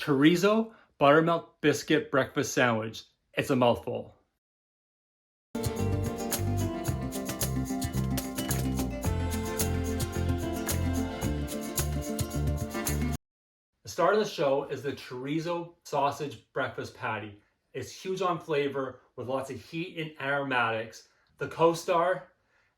Chorizo Buttermilk Biscuit Breakfast Sandwich. It's a mouthful. The star of the show is the Chorizo Sausage Breakfast Patty. It's huge on flavor with lots of heat and aromatics. The co-star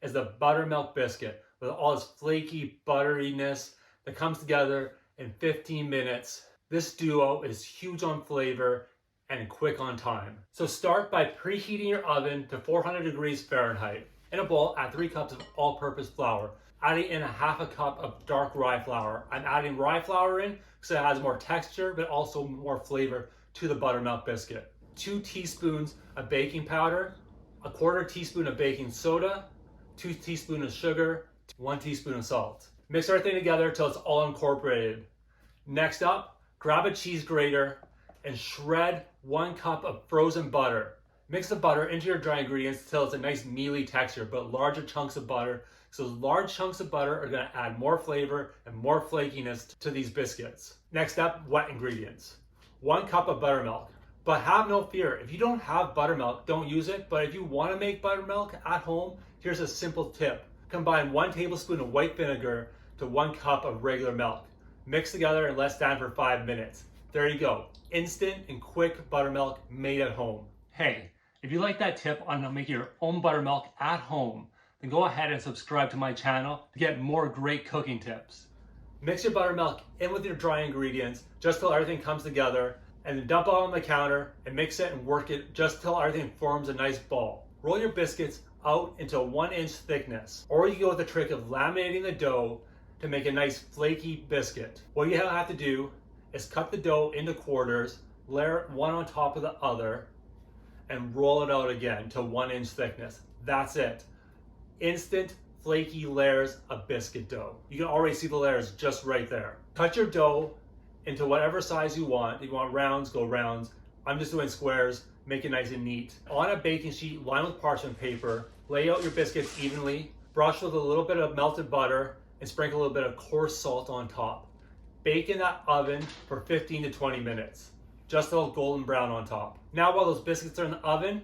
is the Buttermilk Biscuit with all its flaky butteriness that comes together in 15 minutes. This duo is huge on flavor and quick on time. So start by preheating your oven to 400 degrees Fahrenheit. In a bowl, add 3 cups of all-purpose flour. Adding in a half a cup of dark rye flour. I'm adding rye flour in because it has more texture but also more flavor to the buttermilk biscuit. 2 teaspoons of baking powder, a 1/4 teaspoon of baking soda, 2 teaspoons of sugar, 1 teaspoon of salt. Mix everything together until it's all incorporated. Next up, grab a cheese grater and shred 1 cup of frozen butter. Mix the butter into your dry ingredients until it's a nice mealy texture, but larger chunks of butter. So large chunks of butter are going to add more flavor and more flakiness to these biscuits. Next up, wet ingredients. 1 cup of buttermilk. But have no fear, if you don't have buttermilk, don't use it. But if you want to make buttermilk at home, here's a simple tip. Combine 1 tablespoon of white vinegar to 1 cup of regular milk. Mix together and let stand for 5 minutes. There you go. Instant and quick buttermilk made at home. Hey, if you like that tip on making your own buttermilk at home, then go ahead and subscribe to my channel to get more great cooking tips. Mix your buttermilk in with your dry ingredients just till everything comes together, and then dump it on the counter and mix it and work it just till everything forms a nice ball. Roll your biscuits out into a 1-inch thickness, or you can go with the trick of laminating the dough to make a nice flaky biscuit. What you have to do is cut the dough into quarters, layer it one on top of the other, and roll it out again to 1-inch thickness. That's it. Instant flaky layers of biscuit dough. You can already see the layers just right there. Cut your dough into whatever size you want. If you want rounds, go rounds. I'm just doing squares, make it nice and neat. On a baking sheet, line with parchment paper, lay out your biscuits evenly, brush with a little bit of melted butter, and sprinkle a little bit of coarse salt on top. Bake in that oven for 15 to 20 minutes, just a little golden brown on top. Now while those biscuits are in the oven,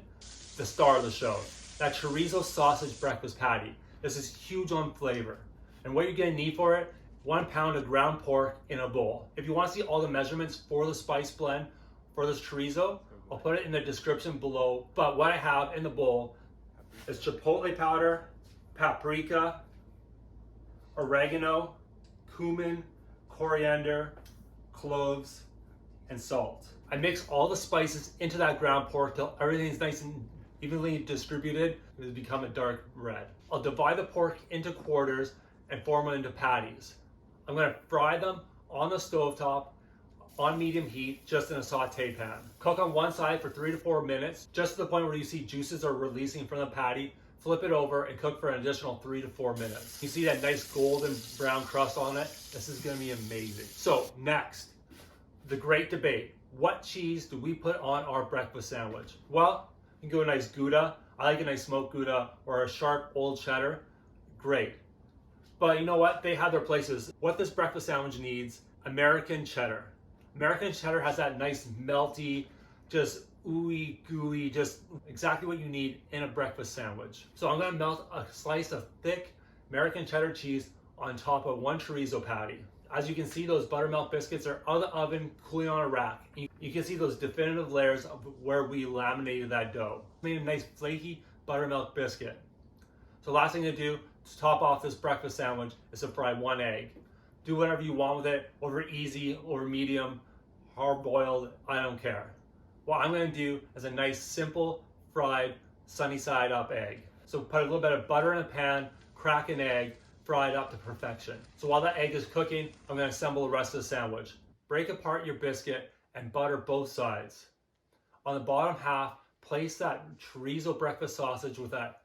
the star of the show, that Chorizo Sausage Breakfast Patty. This is huge on flavor. And what you're gonna need for it, 1 pound of ground pork in a bowl. If you want to see all the measurements for the spice blend for this chorizo, I'll put it in the description below. But what I have in the bowl is chipotle powder, paprika, oregano, cumin, coriander, cloves, and salt. I mix all the spices into that ground pork till everything's nice and evenly distributed. It will become a dark red. I'll divide the pork into quarters and form it into patties. I'm going to fry them on the stovetop on medium heat, just in a saute pan. Cook on one side for 3 to 4 minutes, just to the point where you see juices are releasing from the patty. Flip it over and cook for an additional 3 to 4 minutes. You see that nice golden brown crust on it? This is going to be amazing. So next, the great debate. What cheese do we put on our breakfast sandwich? Well, you can go a nice Gouda. I like a nice smoked Gouda or a sharp old cheddar. Great. But you know what? They have their places. What this breakfast sandwich needs, American cheddar. American cheddar has that nice melty, just ooey gooey, just exactly what you need in a breakfast sandwich. So I'm gonna melt a slice of thick American cheddar cheese on top of 1 chorizo patty. As you can see, those buttermilk biscuits are out of the oven, cooling on a rack. You can see those definitive layers of where we laminated that dough. Made a nice flaky buttermilk biscuit. So last thing to do to top off this breakfast sandwich is to fry 1 egg. Do whatever you want with it, over easy, over medium, hard boiled, I don't care. What I'm gonna do is a nice simple fried sunny side up egg. So put a little bit of butter in a pan, crack an egg, fry it up to perfection. So while that egg is cooking, I'm gonna assemble the rest of the sandwich. Break apart your biscuit and butter both sides. On the bottom half, place that chorizo breakfast sausage with that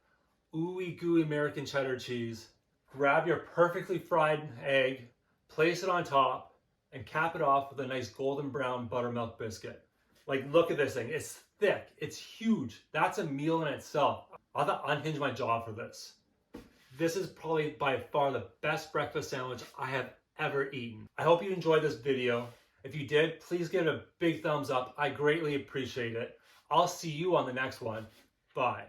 ooey gooey American cheddar cheese. Grab your perfectly fried egg, place it on top, and cap it off with a nice golden brown buttermilk biscuit. Like, look at this thing. It's thick. It's huge. That's a meal in itself. I'll have to unhinge my jaw for this. This is probably by far the best breakfast sandwich I have ever eaten. I hope you enjoyed this video. If you did, please give it a big thumbs up. I greatly appreciate it. I'll see you on the next one. Bye.